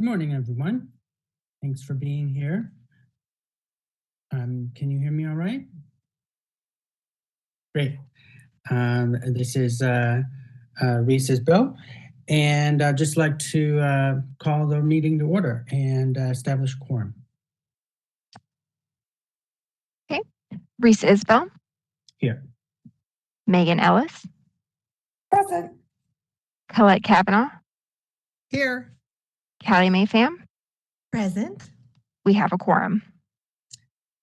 Good morning, everyone. Thanks for being here. Can you hear me all right? Great. This is Reese's Bill, and I'd just like to call the meeting to order and establish quorum. Okay. Reese Isbell. Here. Megan Ellis. Present. Colette Kavanaugh. Here. Callie Mae Pham. Present. We have a quorum.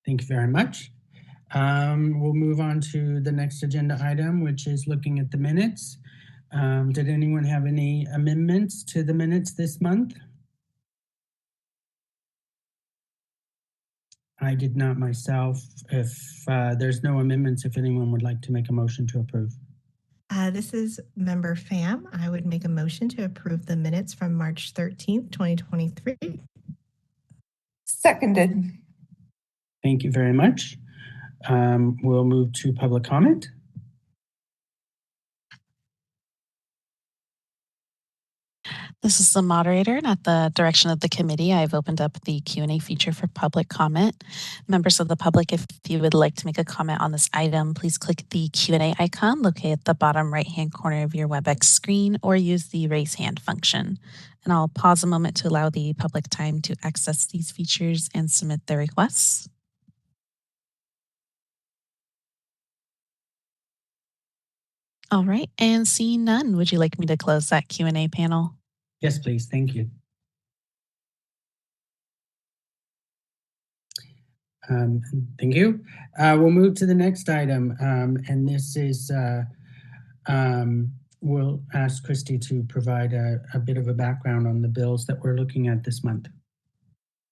Thank you very much. We'll move on to the next agenda item, which is looking at the minutes. Did anyone have any amendments to the minutes this month? I did not myself. If there's no amendments, if anyone would like to make a motion to approve. This is Member Pham. I would make a motion to approve the minutes from March 13th, 2023. Seconded. Thank you very much. We'll move to public comment. This is the moderator, and at the direction of the committee, I've opened up the Q&A feature for public comment. Members of the public, if you would like to make a comment on this item, please click the Q&A icon located at the bottom right-hand corner of your WebEx screen or use the raise hand function. And I'll pause a moment to allow the public time to access these features and submit their requests. All right, and seeing none, would you like me to close that Q&A panel? Yes, please. Thank you. Thank you. We'll move to the next item, and this is, we'll ask Christy to provide a bit of a background on the bills that we're looking at this month.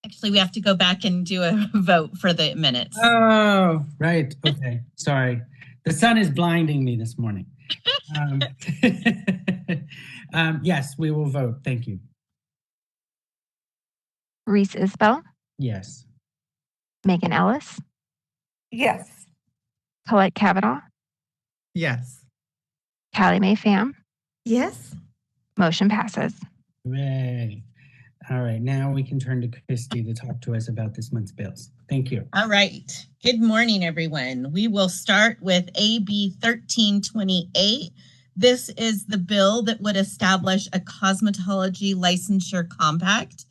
Actually, we have to go back and do a vote for the minutes. Oh, right. Okay. Sorry. The sun is blinding me this morning. Yes, we will vote. Thank you. Reese Isbell. Yes. Megan Ellis. Yes. Colette Kavanaugh. Yes. Callie Mae Pham. Yes. Motion passes. Hooray. All right, now we can turn to Christy to talk to us about this month's bills. Thank you. All right. Good morning, everyone. We will start with AB 1328. This is the bill that would establish a cosmetology licensure compact.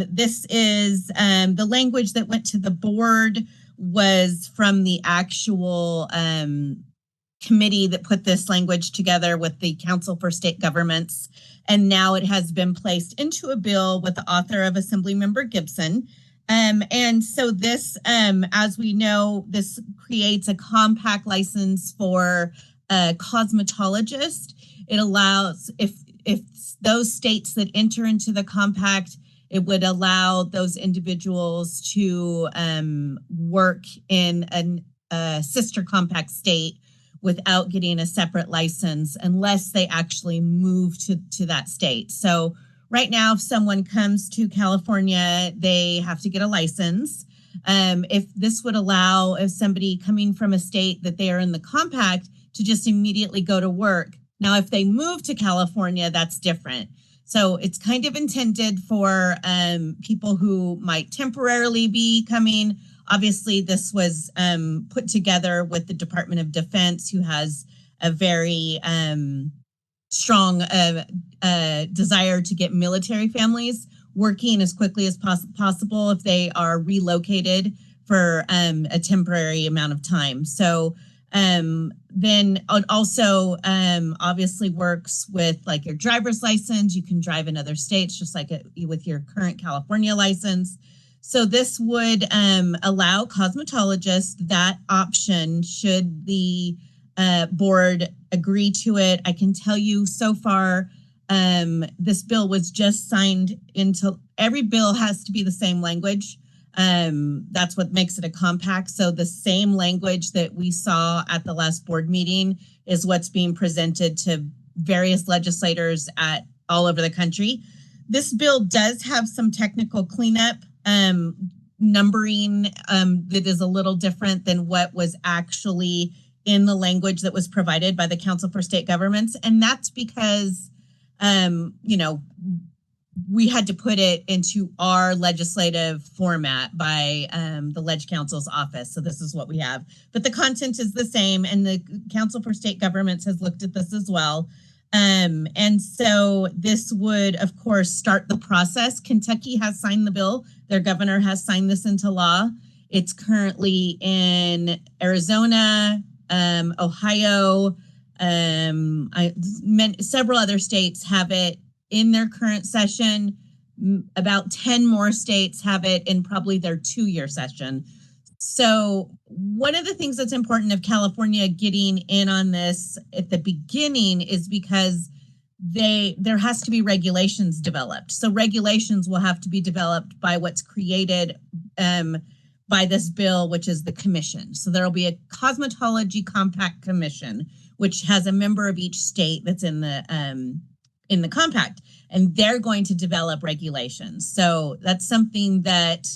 This is the language that went to the board was from the actual committee that put this language together with the Council for State Governments. And now it has been placed into a bill with the author of Assemblymember Gibson. And so this, as we know, this creates a compact license for a cosmetologist. It allows, if those states that enter into the compact, it would allow those individuals to work in a sister compact state without getting a separate license unless they actually move to that state. So right now, if someone comes to California, they have to get a license. If this would allow if somebody coming from a state that they are in the compact to just immediately go to work. Now, if they move to California, that's different. So it's kind of intended for people who might temporarily be coming. Obviously, this was put together with the Department of Defense, who has a very strong desire to get military families working as quickly as possible if they are relocated for a temporary amount of time. So then it also obviously works with like your driver's license. You can drive in other states just like with your current California license. So this would allow cosmetologists that option should the board agree to it. I can tell you so far, this bill was just signed into, every bill has to be the same language. That's what makes it a compact. So the same language that we saw at the last board meeting is what's being presented to various legislators at all over the country. This bill does have some technical cleanup, numbering that is a little different than what was actually in the language that was provided by the Council for State Governments. And that's because, you know, we had to put it into our legislative format by the Leg Council's office. So this is what we have. But the content is the same, and the Council for State Governments has looked at this as well. And so this would, of course, start the process. Kentucky has signed the bill. Their governor has signed this into law. It's currently in Arizona, Ohio, several other states have it in their current session. About 10 more states have it in probably their 2-year session. So one of the things that's important of California getting in on this at the beginning is because there has to be regulations developed. So regulations will have to be developed by what's created by this bill, which is the commission. So there'll be a Cosmetology Compact Commission, which has a member of each state that's in the compact, and they're going to develop regulations. So that's something that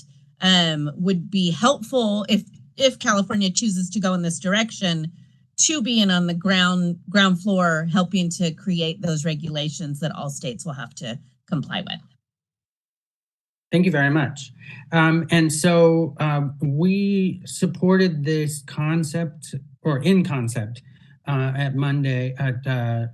would be helpful if California chooses to go in this direction, to be in on the ground floor, helping to create those regulations that all states will have to comply with. Thank you very much. And so we supported this concept, or in concept, at Monday at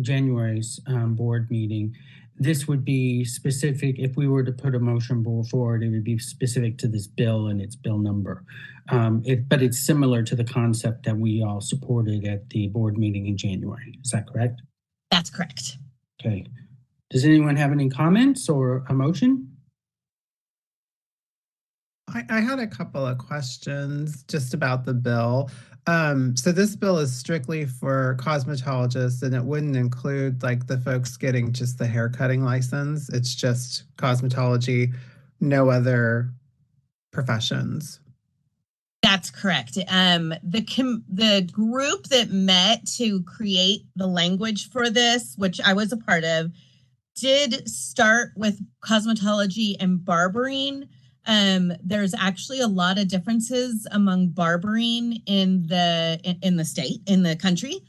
January's board meeting. This would be specific. If we were to put a motion forward, it would be specific to this bill and its bill number. But it's similar to the concept that we all supported at the board meeting in January. Is that correct? That's correct. Okay. Does anyone have any comments or a motion? I had a couple of questions just about the bill. So this bill is strictly for cosmetologists, and it wouldn't include like the folks getting just the hair cutting license. It's just cosmetology, no other professions. That's correct. The group that met to create the language for this, which I was a part of, did start with cosmetology and barbering. There's actually a lot of differences among barbering in the country.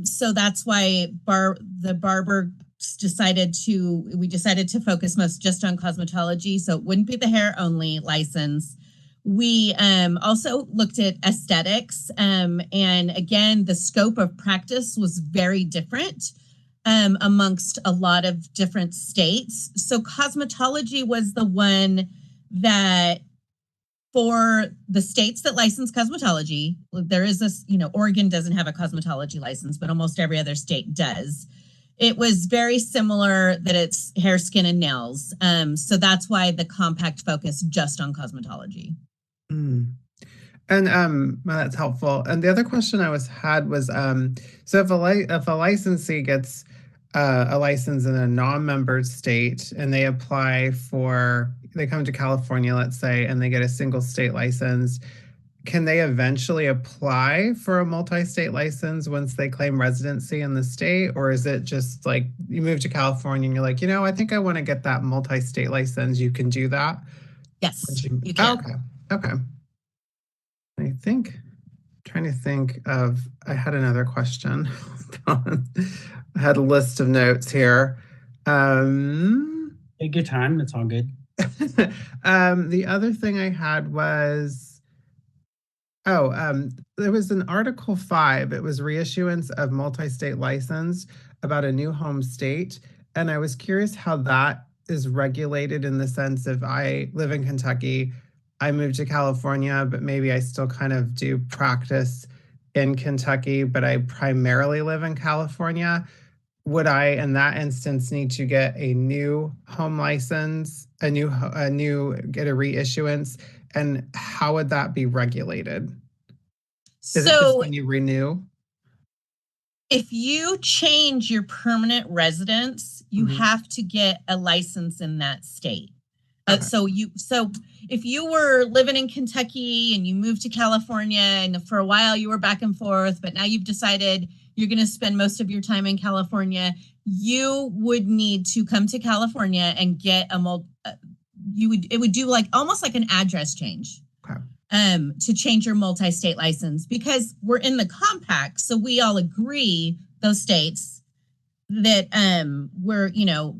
So that's why the barbers decided to focus most just on cosmetology. So it wouldn't be the hair only license. We also looked at aesthetics. And again, the scope of practice was very different amongst a lot of different states. So cosmetology was the one that, for the states that license cosmetology, there is this, Oregon doesn't have a cosmetology license, but almost every other state does. It was very similar that it's hair, skin, and nails. So that's why the compact focused just on cosmetology. And well, that's helpful. And the other question I had was, so if a licensee gets a license in a non-member state and they come to California, let's say, and they get a single state license, can they eventually apply for a multi-state license once they claim residency in the state? Or is it just like you move to California and you're like, I think I want to get that multi-state license? You can do that? Yes, you can. Okay. Trying to think of, I had another question. I had a list of notes here. Take your time. It's all good. The other thing I had was, there was an Article 5. It was reissuance of multi-state license about a new home state. And I was curious how that is regulated, in the sense if I live in Kentucky, I moved to California, but maybe I still kind of do practice in Kentucky, but I primarily live in California. Would I, in that instance, need to get a new home license, get a reissuance? And how would that be regulated? Is it just when you renew? If you change your permanent residence, you have to get a license in that state. Okay. So if you were living in Kentucky and you moved to California, and for a while you were back and forth, but now you've decided you're going to spend most of your time in California, you would need to come to California and get it would do almost like an address change. Okay. To change your multi-state license, because we're in the compact. So we all agree, those states, that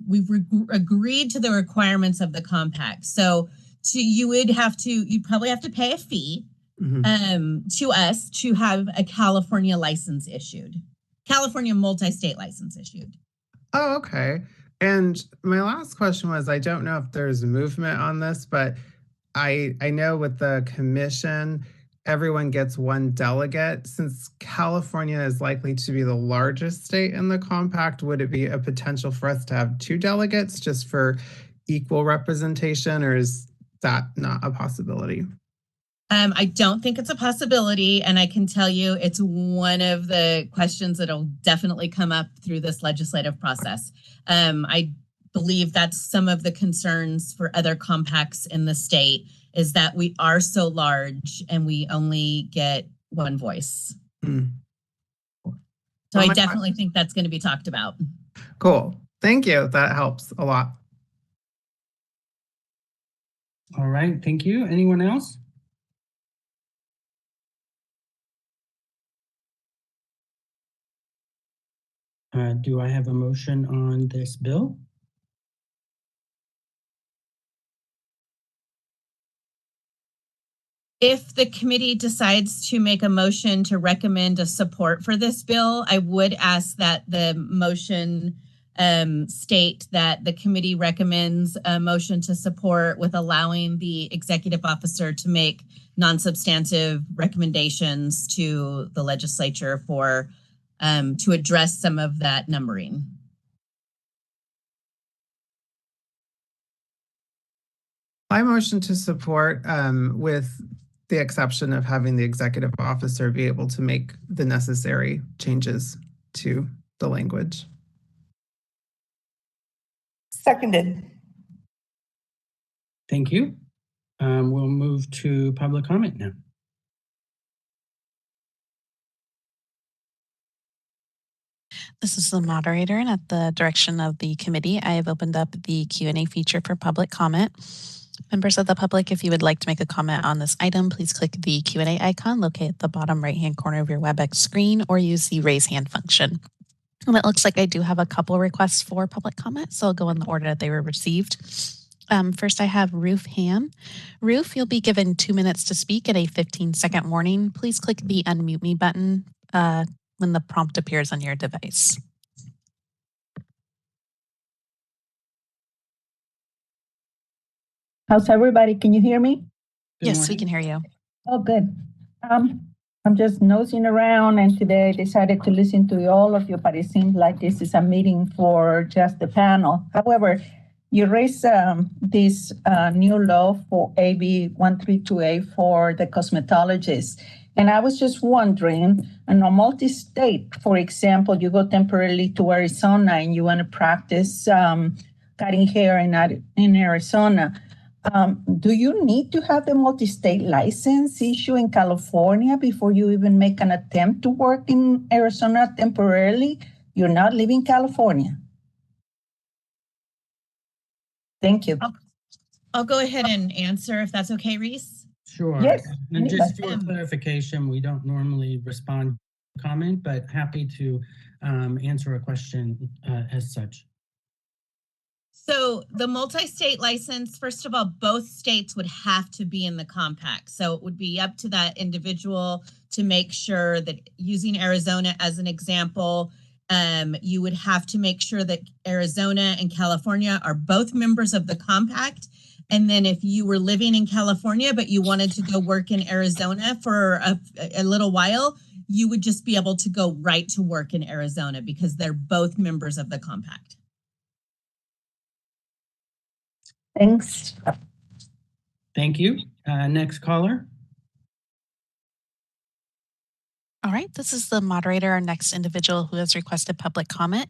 we've agreed to the requirements of the compact. So you'd probably have to pay a fee to us to have a California license issued, California multi-state license issued. Oh, okay. And my last question was, I don't know if there's movement on this, but I know with the commission, everyone gets one delegate. Since California is likely to be the largest state in the compact, would it be a potential for us to have two delegates just for equal representation, or is that not a possibility? I don't think it's a possibility, and I can tell you it's one of the questions that'll definitely come up through this legislative process. I believe that's some of the concerns for other compacts in the state, is that we are so large and we only get one voice. So I definitely think that's going to be talked about. Cool. Thank you. That helps a lot. All right. Thank you. Anyone else? Do I have a motion on this bill? If the committee decides to make a motion to recommend a support for this bill, I would ask that the motion state that the committee recommends a motion to support with allowing the executive officer to make non-substantive recommendations to the legislature for to address some of that numbering. I motion to support with the exception of having the executive officer be able to make the necessary changes to the language. Seconded. Thank you. We'll move to public comment now. This is the moderator, and at the direction of the committee, I have opened up the Q&A feature for public comment. Members of the public, if you would like to make a comment on this item, please click the Q&A icon located at the bottom right-hand corner of your WebEx screen, or use the raise hand function. And it looks like I do have a couple requests for public comment, so I'll go in the order that they were received. First, I have Roof Ham. Roof, you'll be given 2 minutes to speak and a 15-second warning. Please click the unmute me button when the prompt appears on your device. How's everybody? Can you hear me? Yes, we can hear you. Oh, good. I'm just nosing around, and today I decided to listen to all of you, but it seems like this is a meeting for just the panel. However, you raised this new law for AB 132A for the cosmetologists. And I was just wondering, in a multi-state, for example, you go temporarily to Arizona and you want to practice cutting hair in Arizona. Do you need to have the multi-state license issue in California before you even make an attempt to work in Arizona temporarily? You're not leaving California. Thank you. I'll go ahead and answer if that's okay, Reese. Sure. Yes. And just for clarification, we don't normally respond to comment, but happy to answer a question as such. So the multi-state license, first of all, both states would have to be in the compact. So it would be up to that individual to make sure that, using Arizona as an example, you would have to make sure that Arizona and California are both members of the compact. And then if you were living in California, but you wanted to go work in Arizona for a little while, you would just be able to go right to work in Arizona because they're both members of the compact. Thanks. Thank you. Next caller. All right, this is the moderator, our next individual who has requested public comment,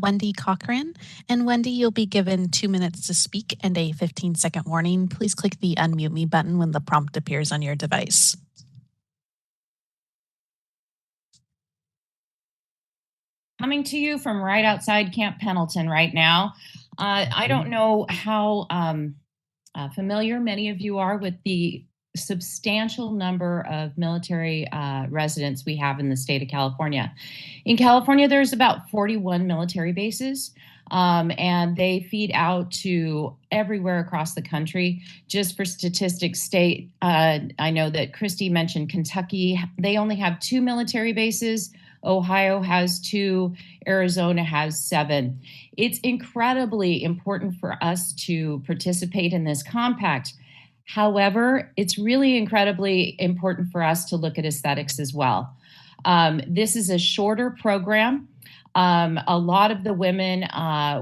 Wendy Cochran. And Wendy, you'll be given 2 minutes to speak and a 15-second warning. Please click the unmute me button when the prompt appears on your device. Coming to you from right outside Camp Pendleton right now. I don't know how familiar many of you are with the substantial number of military residents we have in the state of California. In California, there's about 41 military bases, and they feed out to everywhere across the country. Just for statistics state, I know that Christy mentioned Kentucky. They only have 2 military bases. Ohio has 2, Arizona has 7. It's incredibly important for us to participate in this compact. However, it's really incredibly important for us to look at aesthetics as well. This is a shorter program. A lot of the women,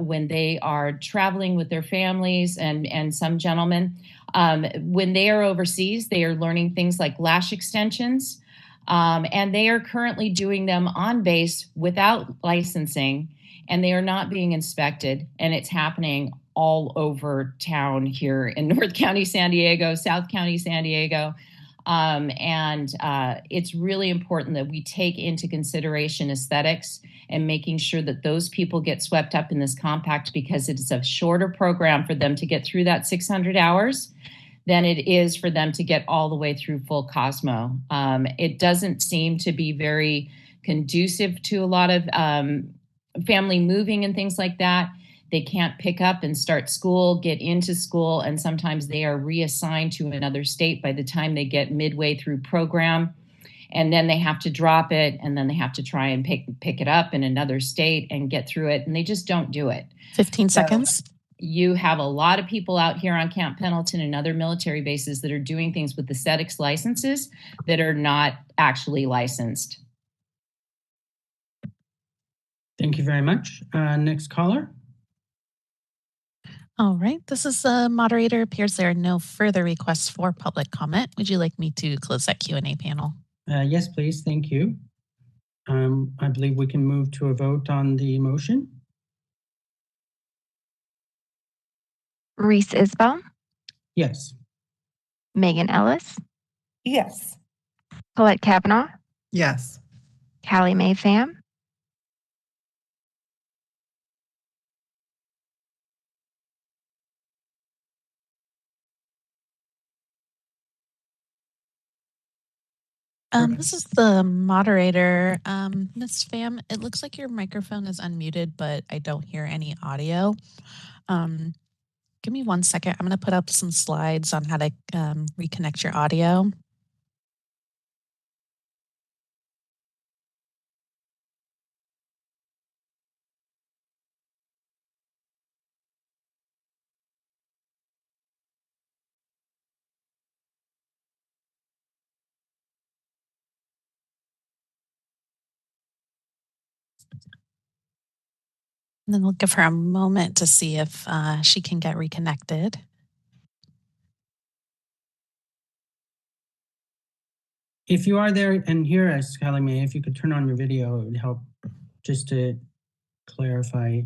when they are traveling with their families and some gentlemen, when they are overseas, they are learning things like lash extensions. And they are currently doing them on base without licensing, and they are not being inspected. And it's happening all over town here in North County, San Diego, South County, San Diego. It's really important that we take into consideration aesthetics and making sure that those people get swept up in this compact, because it's a shorter program for them to get through that 600 hours than it is for them to get all the way through full Cosmo. It doesn't seem to be very conducive to a lot of family moving and things like that. They can't pick up and start school, get into school, and sometimes they are reassigned to another state by the time they get midway through program. And then they have to drop it, and then they have to try and pick it up in another state and get through it, and they just don't do it. 15 seconds. You have a lot of people out here on Camp Pendleton and other military bases that are doing things with aesthetics licenses that are not actually licensed. Thank you very much. Next caller. All right, this is the moderator. Appears there are no further requests for public comment. Would you like me to close that Q&A panel? Yes, please. Thank you. I believe we can move to a vote on the motion. Reese Isbell, Yes. Megan Ellis, Yes. Colette Kavanaugh, Yes. Callie Mae Pham, This is the moderator. Ms. Pham, it looks like your microphone is unmuted, but I don't hear any audio. Give me 1 second. I'm going to put up some slides on how to reconnect your audio. And then we'll give her a moment to see if she can get reconnected. If you are there and hear us, Callie Mae, if you could turn on your video, it would help just to clarify.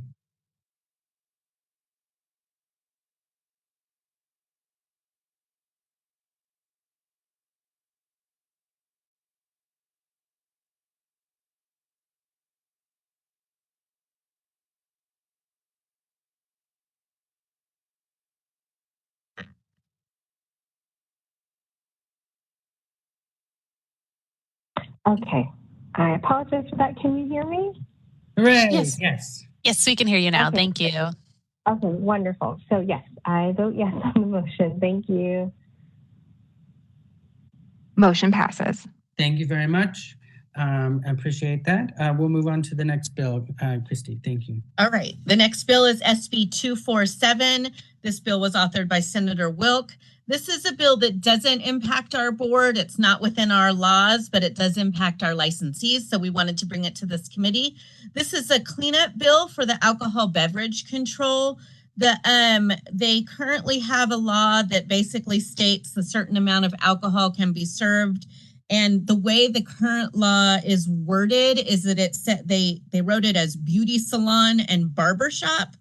Okay. I apologize for that. Can you hear me? Hooray! Yes. Yes. Yes, we can hear you now. Okay. Thank you. Okay, wonderful. So yes, I vote yes on the motion. Thank you. motion passes. Thank you very much. I appreciate that. We'll move on to the next bill. Christy, thank you. All right. The next bill is SB 247. This bill was authored by Senator Wilk. This is a bill that doesn't impact our board. It's not within our laws, but it does impact our licensees. So we wanted to bring it to this committee. This is a cleanup bill for the alcohol beverage control. They currently have a law that basically states a certain amount of alcohol can be served. And the way the current law is worded is that it said they wrote it as beauty salon and barbershop,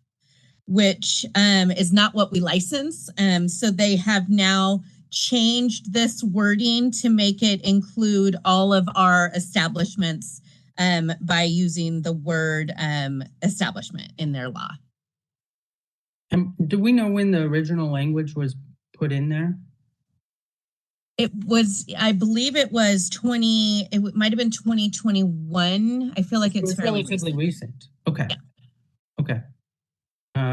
which is not what we license. So they have now changed this wording to make it include all of our establishments by using the word establishment in their law. Do we know when the original language was put in there? It was, I believe it was it might have been 2021. I feel like it's fairly relatively recent. Okay. Yeah. Okay.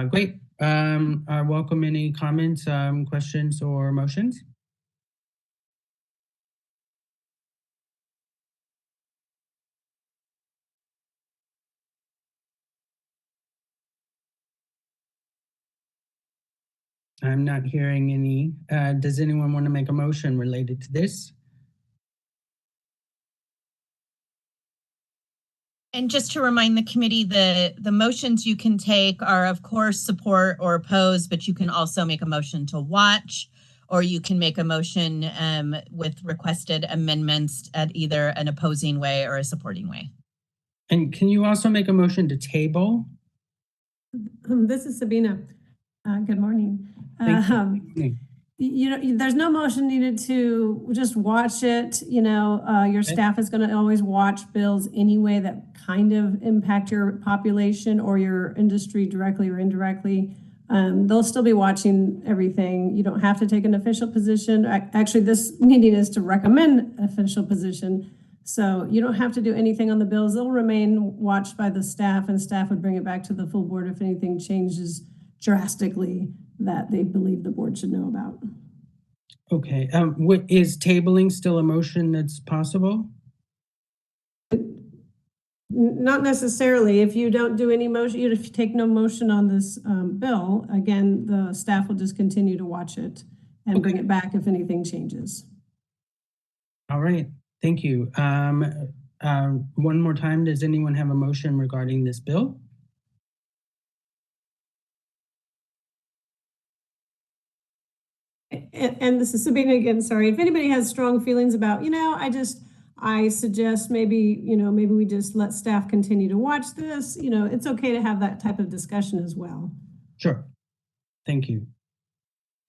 Great. I welcome any comments, questions, or motions. I'm not hearing any. Does anyone want to make a motion related to this? And just to remind the committee, the motions you can take are, of course, support or oppose, but you can also make a motion to watch, or you can make a motion with requested amendments at either an opposing way or a supporting way. And can you also make a motion to table? This is Sabina. Good morning. Thank you. You know, there's no motion needed to just watch it. You know, your staff is going to always watch bills anyway that kind of impact your population or your industry directly or indirectly. They'll still be watching everything. You don't have to take an official position. Actually, this meeting is to recommend official position. So you don't have to do anything on the bills. They'll remain watched by the staff, and staff would bring it back to the full board if anything changes drastically that they believe the board should know about. Okay. What is tabling still a motion that's possible? Not necessarily. If you don't do any motion, if you take no motion on this bill, again, the staff will just continue to watch it and bring it back if anything changes. All right. Thank you. One more time, does anyone have a motion regarding this bill? And this is Sabina again, sorry. If anybody has strong feelings about, you know, I suggest maybe, you know, maybe we just let staff continue to watch this. You know, it's okay to have that type of discussion as well. Sure. Thank you.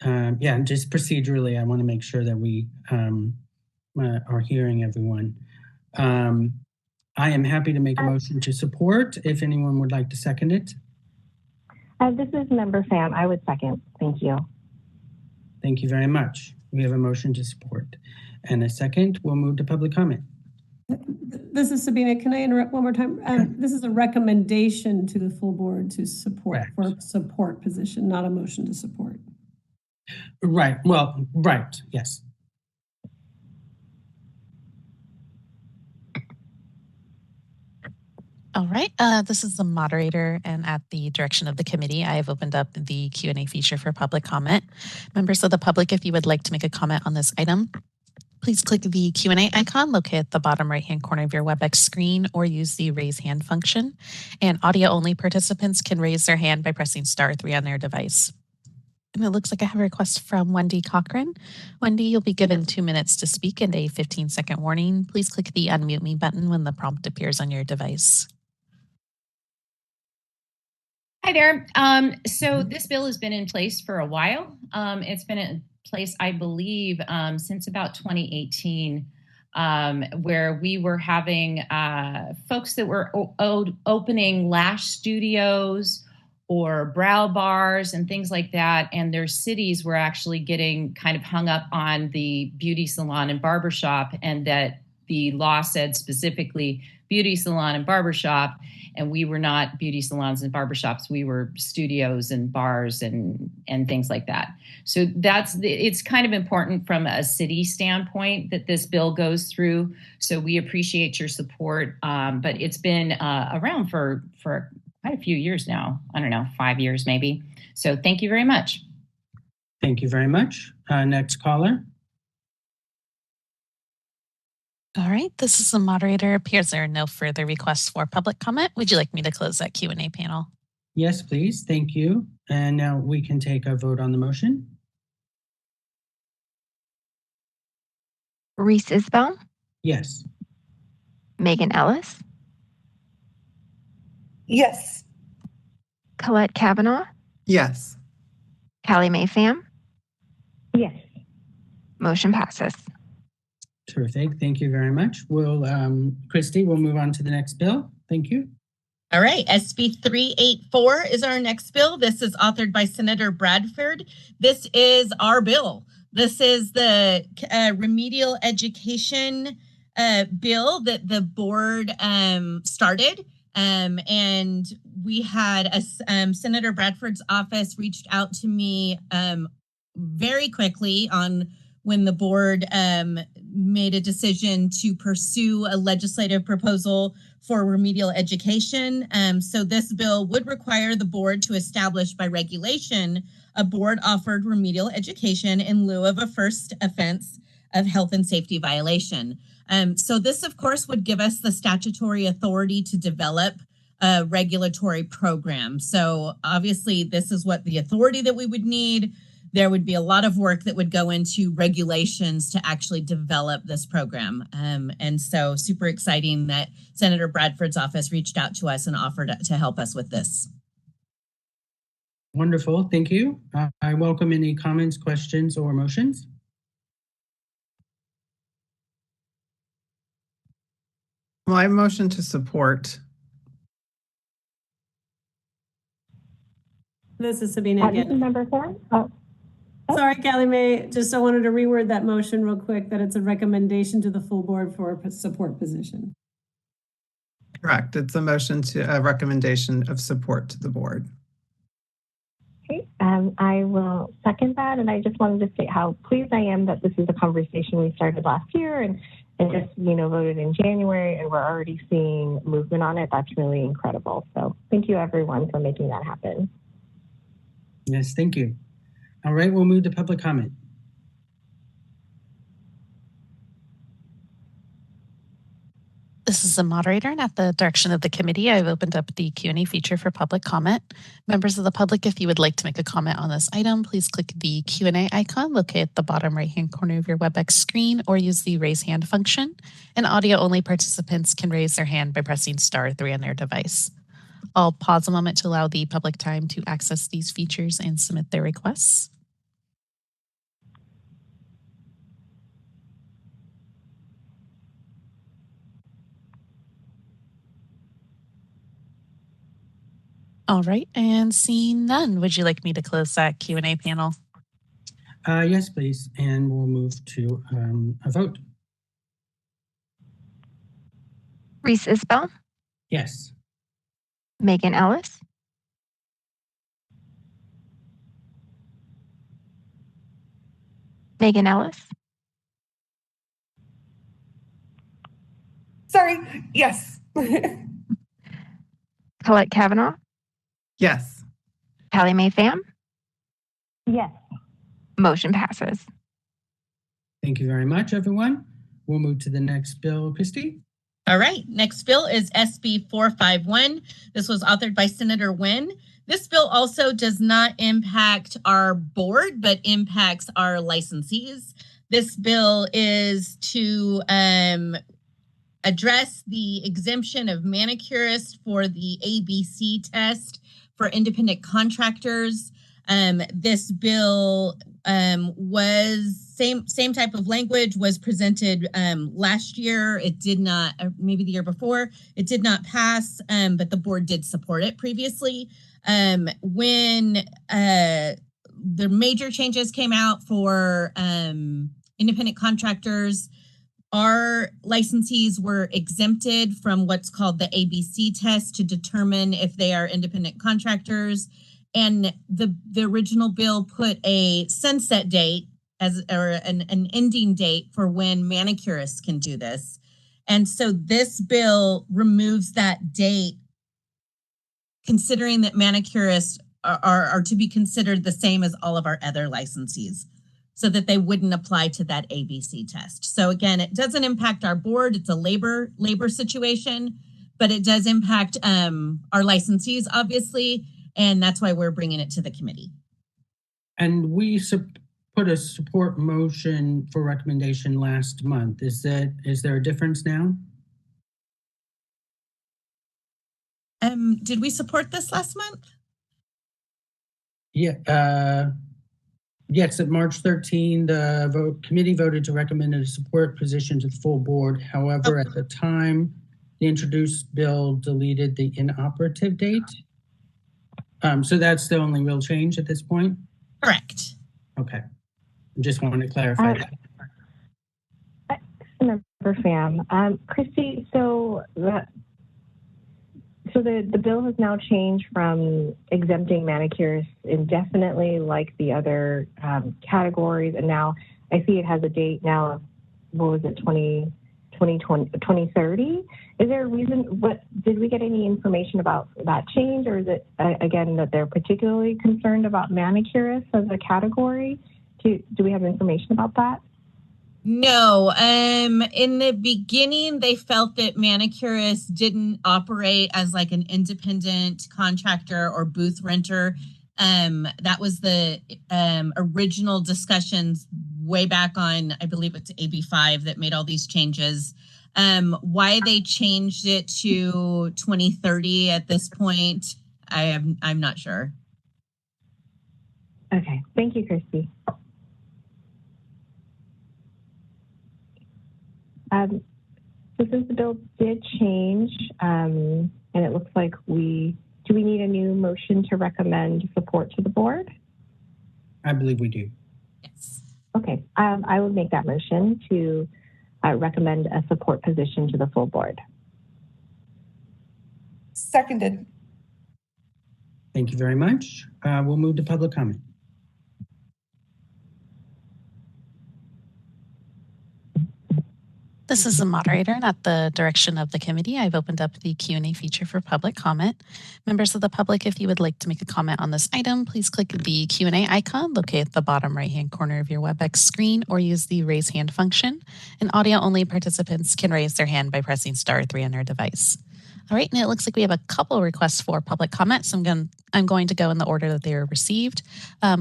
Yeah, just procedurally, I want to make sure that we are hearing everyone. I am happy to make a motion to support if anyone would like to second it. This is Member Pham. I would second. Thank you. Thank you very much. We have a motion to support. And a second, we'll move to public comment. This is Sabina. Can I interrupt one more time? This is a recommendation to the full board to support for a support position, not a motion to support. Right. Well, right. Yes. All right, this is the moderator, and at the direction of the committee, I have opened up the Q&A feature for public comment. Members of the public, if you would like to make a comment on this item, please click the Q&A icon located at the bottom right-hand corner of your WebEx screen or use the raise hand function. And audio-only participants can raise their hand by pressing *3 on their device. And it looks like I have a request from Wendy Cochran. Wendy, you'll be given 2 minutes to speak and a 15-second warning. Please click the unmute me button when the prompt appears on your device. Hi there. So this bill has been in place for a while. It's been in place, I believe, since about 2018, where we were having folks that were opening lash studios or brow bars and things like that. And their cities were actually getting kind of hung up on the beauty salon and barbershop, and that the law said specifically beauty salon and barbershop, and we were not beauty salons and barbershops. We were studios and bars and things like that. So it's kind of important from a city standpoint that this bill goes through. So we appreciate your support, but it's been around for quite a few years now. I don't know, 5 years maybe. So thank you very much. Thank you very much. Next caller. All right, this is the moderator. Appears there are no further requests for public comment. Would you like me to close that Q&A panel? Yes, please. Thank you. And now we can take a vote on the motion. Reese Isbell, Yes. Megan Ellis, Yes. Colette Kavanaugh, Yes. Callie Mae Pham. Yes. Motion passes. Terrific. Thank you very much. We'll, Christy, we'll move on to the next bill. Thank you. All right, SB 384 is our next bill. This is authored by Senator Bradford. This is our bill. This is the remedial education bill that the board started. And we had Senator Bradford's office reached out to me very quickly on when the board made a decision to pursue a legislative proposal for remedial education. So this bill would require the board to establish by regulation a board-offered remedial education in lieu of a first offense of health and safety violation. So this, of course, would give us the statutory authority to develop a regulatory program. So obviously, this is what the authority that we would need. There would be a lot of work that would go into regulations to actually develop this program. And so super exciting that Senator Bradford's office reached out to us and offered to help us with this. Wonderful, thank you. I welcome any comments, questions, or motions. Well, I motion to support. This is Sabina again. Member Fan? Oh. Sorry, Callie Mae, just I wanted to reword that motion real quick, that it's a recommendation to the full board for a support position. Correct. It's a motion to a recommendation of support to the board. Okay, I will second that. And I just wanted to say how pleased I am that this is a conversation we started last year and just, voted in January, and we're already seeing movement on it. That's really incredible. So thank you, everyone, for making that happen. Yes, thank you. All right, we'll move to public comment. This is the moderator, and at the direction of the committee, I've opened up the Q&A feature for public comment. Members of the public, if you would like to make a comment on this item, please click the Q&A icon located at the bottom right-hand corner of your WebEx screen or use the raise hand function. And audio-only participants can raise their hand by pressing *3 on their device. I'll pause a moment to allow the public time to access these features and submit their requests. All right, and seeing none, would you like me to close that Q&A panel? Yes, please, and we'll move to a vote. Reese Isbell, Yes. Megan Ellis, Megan Ellis, Sorry, yes. Colette Kavanaugh, Yes. Callie Mae Pham. Yes. Motion passes. Thank you very much, everyone. We'll move to the next bill. Christy? All right, next bill is SB 451. This was authored by Senator Nguyen. This bill also does not impact our board, but impacts our licensees. This bill is to address the exemption of manicurists for the ABC test for independent contractors. This bill was same type of language, was presented last year. It did not, maybe the year before, it did not pass, but the board did support it previously. When the major changes came out for independent contractors, our licensees were exempted from what's called the ABC test to determine if they are independent contractors. And the original bill put a sunset date or an ending date for when manicurists can do this. And so this bill removes that date, considering that manicurists are to be considered the same as all of our other licensees, so that they wouldn't apply to that ABC test. So again, it doesn't impact our board. It's a labor situation, but it does impact our licensees, obviously, and that's why we're bringing it to the committee. And we put a support motion for recommendation last month. Is there a difference now? Did we support this last month? Yeah. Yes, at March 13, the committee voted to recommend a support position to the full board. However, at the time, the introduced bill deleted the inoperative date. So that's the only real change at this point? Correct. Okay. Just wanted to clarify that. Member Pham. Christy, so the bill has now changed from exempting manicurists indefinitely like the other categories, and now I see it has a date now of, what was it, 2030? Is there a reason, did we get any information about that change, or is it, again, that they're particularly concerned about manicurists as a category? Do we have information about that? No. In the beginning, they felt that manicurists didn't operate as like an independent contractor or booth renter. That was the original discussions way back on, I believe it's AB5 that made all these changes. Why they changed it to 2030 at this point, I'm not sure. Okay, thank you, Christy. So since the bill did change, and it looks like do we need a new motion to recommend support to the board? I believe we do. Yes. Okay, I will make that motion to recommend a support position to the full board. Seconded. Thank you very much. We'll move to public comment. This is the moderator, and at the direction of the committee, I've opened up the Q&A feature for public comment. Members of the public, if you would like to make a comment on this item, please click the Q&A icon located at the bottom right-hand corner of your WebEx screen, or use the raise hand function. And audio-only participants can raise their hand by pressing *3 on their device. All right, and it looks like we have a couple requests for public comments. I'm going to go in the order that they were received.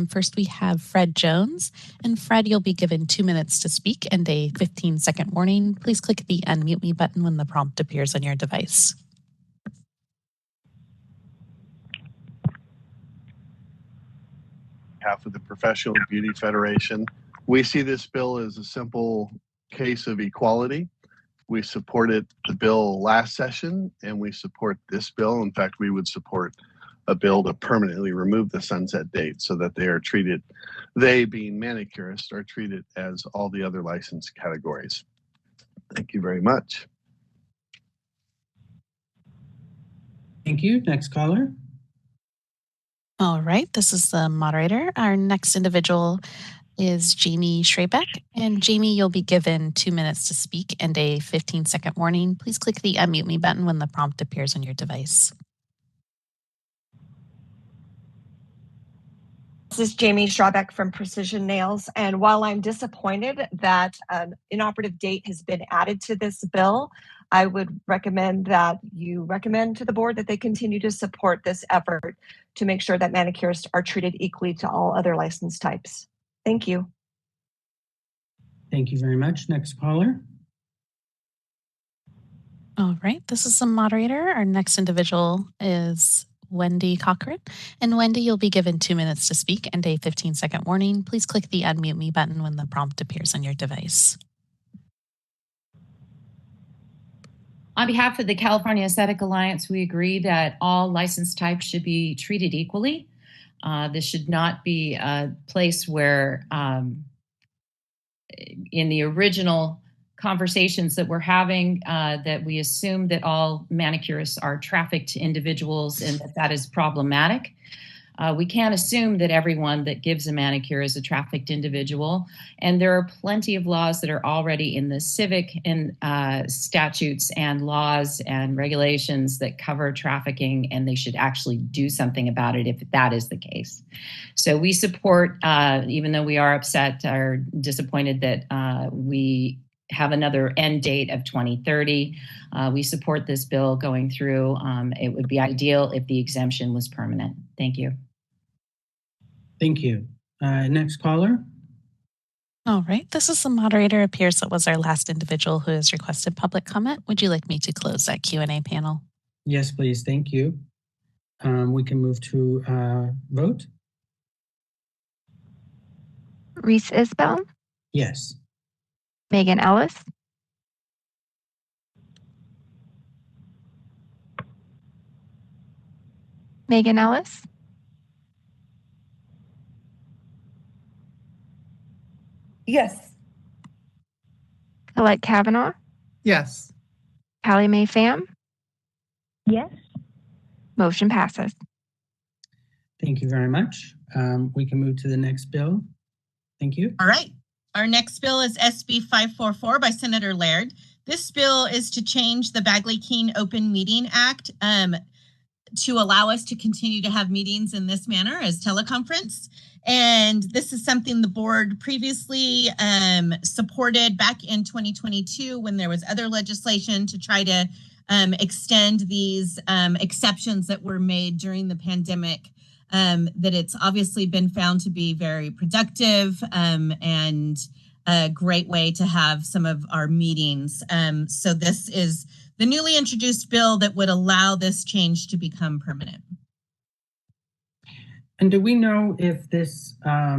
First, we have Fred Jones. And Fred, you'll be given 2 minutes to speak and a 15-second warning. Please click the unmute me button when the prompt appears on your device. Half of the Professional Beauty Federation. We see this bill as a simple case of equality. We supported the bill last session, and we support this bill. In fact, we would support a bill to permanently remove the sunset date so that they are treated, they being manicurists, are treated as all the other license categories. Thank you very much. Thank you. Next caller. All right, this is the moderator. Our next individual is Jamie Schrebeck. And Jamie, you'll be given 2 minutes to speak and a 15-second warning. Please click the unmute me button when the prompt appears on your device. This is Jamie Schrebeck from Precision Nails. And while I'm disappointed that an inoperative date has been added to this bill, I would recommend that you recommend to the board that they continue to support this effort to make sure that manicurists are treated equally to all other license types. Thank you. Thank you very much. Next caller. All right, this is the moderator. Our next individual is Wendy Cochran. And Wendy, you'll be given 2 minutes to speak and a 15-second warning. Please click the unmute me button when the prompt appears on your device. On behalf of the California Aesthetic Alliance, we agree that all license types should be treated equally. This should not be a place where, in the original conversations that we're having, that we assume that all manicurists are trafficked individuals and that is problematic. We can't assume that everyone that gives a manicure is a trafficked individual. And there are plenty of laws that are already in the civic and statutes and laws and regulations that cover trafficking, and they should actually do something about it if that is the case. So we support, even though we are upset or disappointed that we have another end date of 2030. We support this bill going through. It would be ideal if the exemption was permanent. Thank you. Thank you. Next caller. All right, this is the moderator. It appears that was our last individual who has requested public comment. Would you like me to close that Q&A panel? Yes, please. Thank you. We can move to vote. Reese Isbell, Yes. Megan Ellis, Megan Ellis, Yes. Colette Kavanaugh, Yes. Callie Mae Pham, Yes. motion passes. Thank you very much. We can move to the next bill. Thank you. All right. Our next bill is SB 544 by Senator Laird. This bill is to change the Bagley-Keene Open Meeting Act to allow us to continue to have meetings in this manner as teleconference. And this is something the board previously supported back in 2022 when there was other legislation to try to extend these exceptions that were made during the pandemic. That it's obviously been found to be very productive and a great way to have some of our meetings. So this is the newly introduced bill that would allow this change to become permanent. And do we know if this, I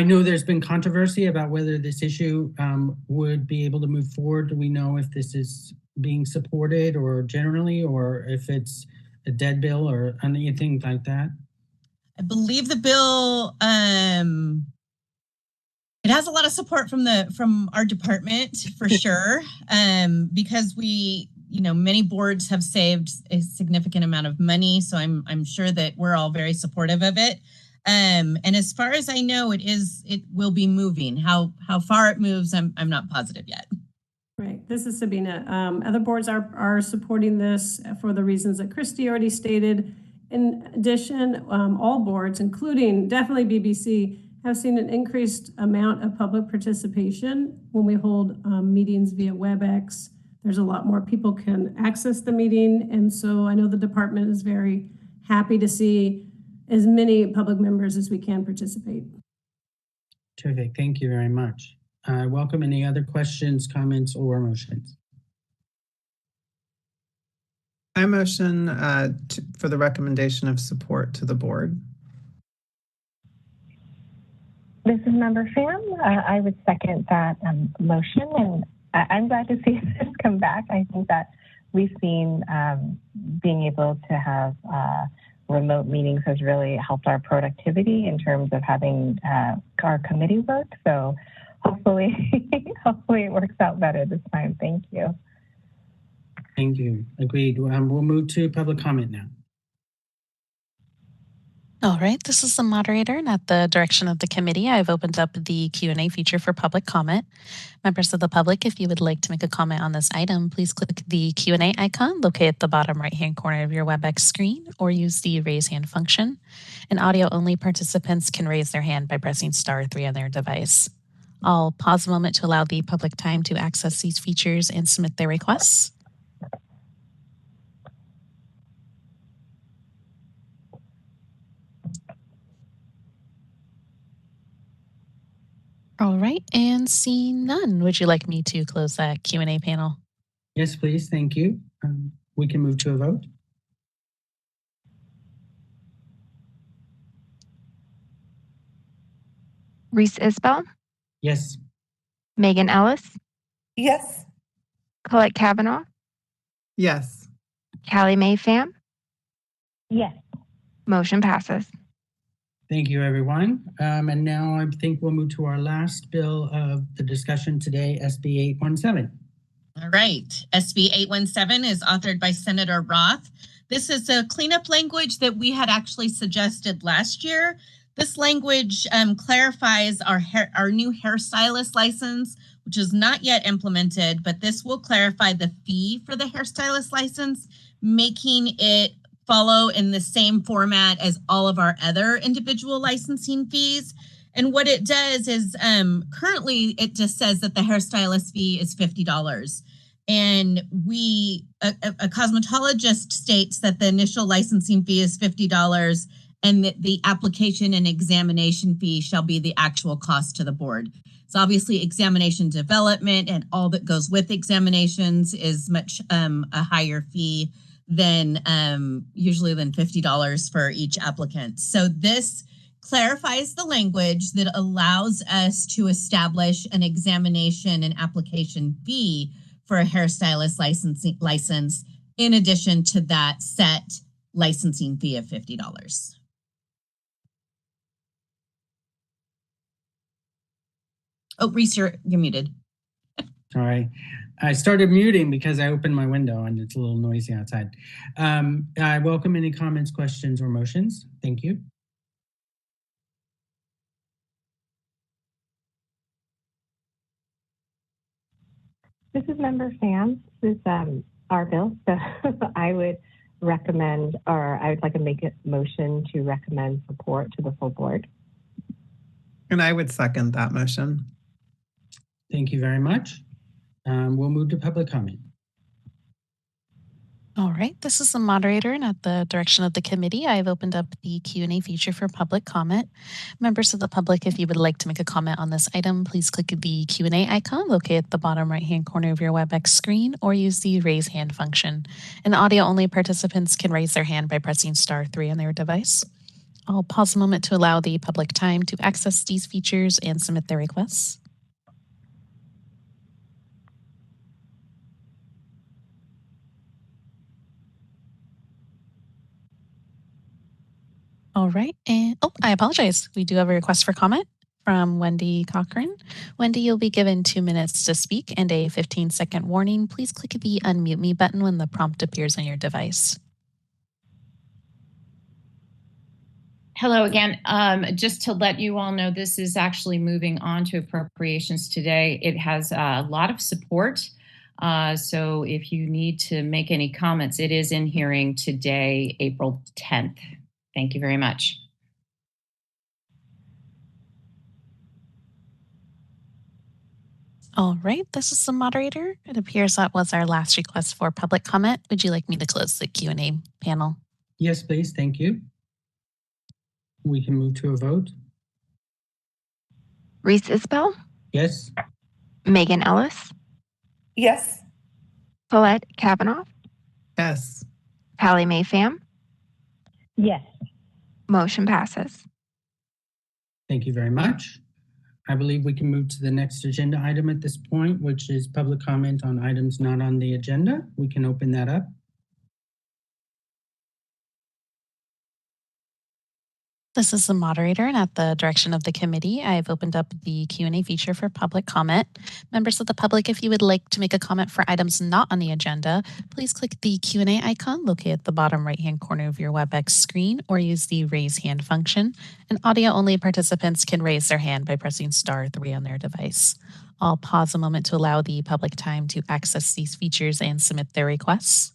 know there's been controversy about whether this issue would be able to move forward. Do we know if this is being supported or generally, or if it's a dead bill or anything like that? I believe the bill, it has a lot of support from our department for sure, because many boards have saved a significant amount of money. So I'm sure that we're all very supportive of it. And as far as I know, it will be moving. How far it moves, I'm not positive yet. Right. This is Sabina. Other boards are supporting this for the reasons that Christy already stated. In addition, all boards, including definitely BBC, have seen an increased amount of public participation when we hold meetings via WebEx. There's a lot more people can access the meeting. And so I know the department is very happy to see as many public members as we can participate. Terrific. Thank you very much. Welcome any other questions, comments, or motions? I motion for the recommendation of support to the board. This is Member Pham. I would second that motion, and I'm glad to see this come back. I think that we've seen being able to have remote meetings has really helped our productivity in terms of having our committee work. So hopefully it works out better this time. Thank you. Thank you. Agreed. We'll move to public comment now. All right, this is the moderator, and at the direction of the committee, I've opened up the Q&A feature for public comment. Members of the public, if you would like to make a comment on this item, please click the Q&A icon located at the bottom right-hand corner of your WebEx screen, or use the raise hand function. And audio-only participants can raise their hand by pressing *3 on their device. I'll pause a moment to allow the public time to access these features and submit their requests. All right, and seeing none, would you like me to close that Q&A panel? Yes, please. Thank you. We can move to a vote. Reese Isbell, Yes. Megan Ellis, Yes. Colette Kavanaugh, Yes. Callie Mae Pham, Yes. motion passes. Thank you, everyone. And now I think we'll move to our last bill of the discussion today, SB 817. All right. SB 817 is authored by Senator Roth. This is a cleanup language that we had actually suggested last year. This language clarifies our new hairstylist license, which is not yet implemented, but this will clarify the fee for the hairstylist license, making it follow in the same format as all of our other individual licensing fees. And what it does is currently it just says that the hairstylist fee is $50. And a cosmetologist states that the initial licensing fee is $50 and that the application and examination fee shall be the actual cost to the board. So obviously examination development and all that goes with examinations is much a higher fee than usually than $50 for each applicant. So this clarifies the language that allows us to establish an examination and application fee for a hairstylist license in addition to that set licensing fee of $50. Oh, Reese, you're muted. Sorry. I started muting because I opened my window and it's a little noisy outside. I welcome any comments, questions, or motions. Thank you. This is Member Pham. This is our bill. So I would recommend, or I would like to make a motion to recommend support to the full board. And I would second that motion. Thank you very much. We'll move to public comment. All right, this is the moderator, and at the direction of the committee, I have opened up the Q&A feature for public comment. Members of the public, if you would like to make a comment on this item, please click the Q&A icon located at the bottom right-hand corner of your WebEx screen or use the raise hand function. And audio-only participants can raise their hand by pressing *3 on their device. I'll pause a moment to allow the public time to access these features and submit their requests. All right, and I apologize. We do have a request for comment from Wendy Cochran. Wendy, you'll be given 2 minutes to speak and a 15-second warning. Please click the unmute me button when the prompt appears on your device. Hello again. Just to let you all know, this is actually moving on to appropriations today. It has a lot of support. So if you need to make any comments, it is in hearing today, April 10th. Thank you very much. All right, this is the moderator. It appears that was our last request for public comment. Would you like me to close the Q&A panel? Yes, please. Thank you. We can move to a vote. Reese Isbell, Yes. Megan Ellis, Yes. Colette Kavanaugh, Yes. Callie Mae Pham. Yes. Motion passes. Thank you very much. I believe we can move to the next agenda item at this point, which is public comment on items not on the agenda. We can open that up. This is the moderator, and at the direction of the committee, I have opened up the Q&A feature for public comment. Members of the public, if you would like to make a comment for items not on the agenda, please click the Q&A icon located at the bottom right-hand corner of your WebEx screen or use the raise hand function. And audio-only participants can raise their hand by pressing *3 on their device. I'll pause a moment to allow the public time to access these features and submit their requests.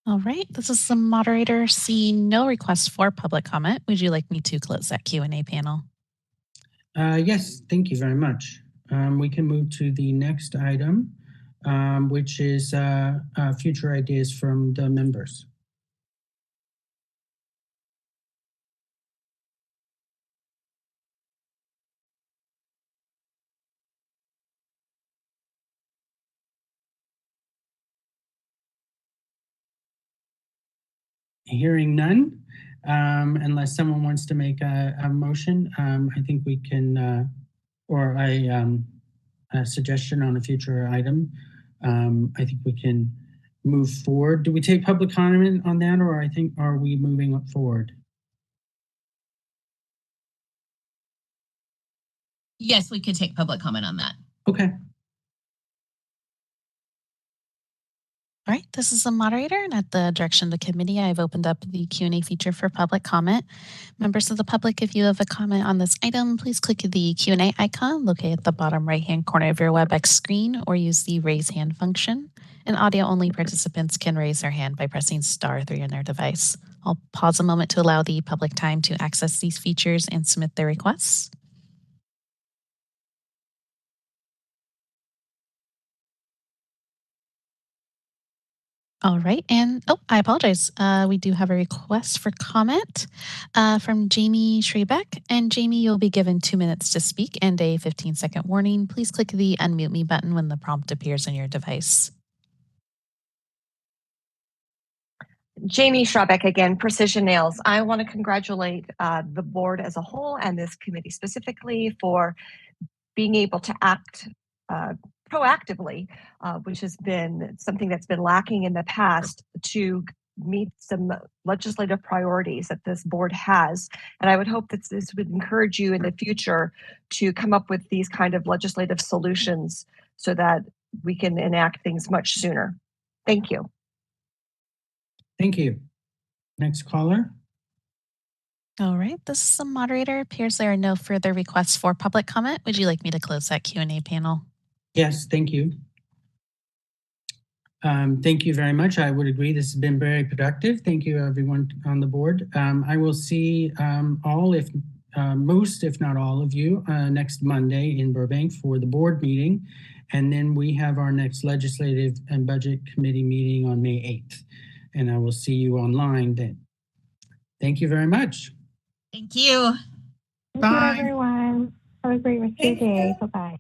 All right, this is the moderator. Seeing no requests for public comment, would you like me to close that Q&A panel? Yes, thank you very much. We can move to the next item, which is future ideas from the members. Hearing none, unless someone wants to make a motion, I think we can, or a suggestion on a future item. I think we can move forward. Do we take public comment on that, or are we moving forward? Yes, we could take public comment on that. Okay. All right, this is the moderator, and at the direction of the committee, I've opened up the Q&A feature for public comment. Members of the public, if you have a comment on this item, please click the Q&A icon located at the bottom right-hand corner of your WebEx screen or use the raise hand function. And audio-only participants can raise their hand by pressing *3 on their device. I'll pause a moment to allow the public time to access these features and submit their requests. All right, and I apologize. We do have a request for comment from Jamie Schrebeck. And Jamie, you'll be given 2 minutes to speak and a 15-second warning. Please click the unmute me button when the prompt appears on your device. Jamie Schrebeck again, Precision Nails. I want to congratulate the board as a whole and this committee specifically for being able to act proactively, which has been something that's been lacking in the past, to meet some legislative priorities that this board has. And I would hope that this would encourage you in the future to come up with these kind of legislative solutions so that we can enact things much sooner. Thank you. Thank you. Next caller. All right, this is the moderator. Appears there are no further requests for public comment. Would you like me to close that Q&A panel? Yes, thank you. Thank you very much. I would agree. This has been very productive. Thank you, everyone on the board. I will see all, if most, if not all of you, next Monday in Burbank for the board meeting. And then we have our next Legislative and Budget Committee meeting on May 8th. And I will see you online then. Thank you very much. Thank you. Thank you, everyone. Have a great rest of your day. Bye-bye.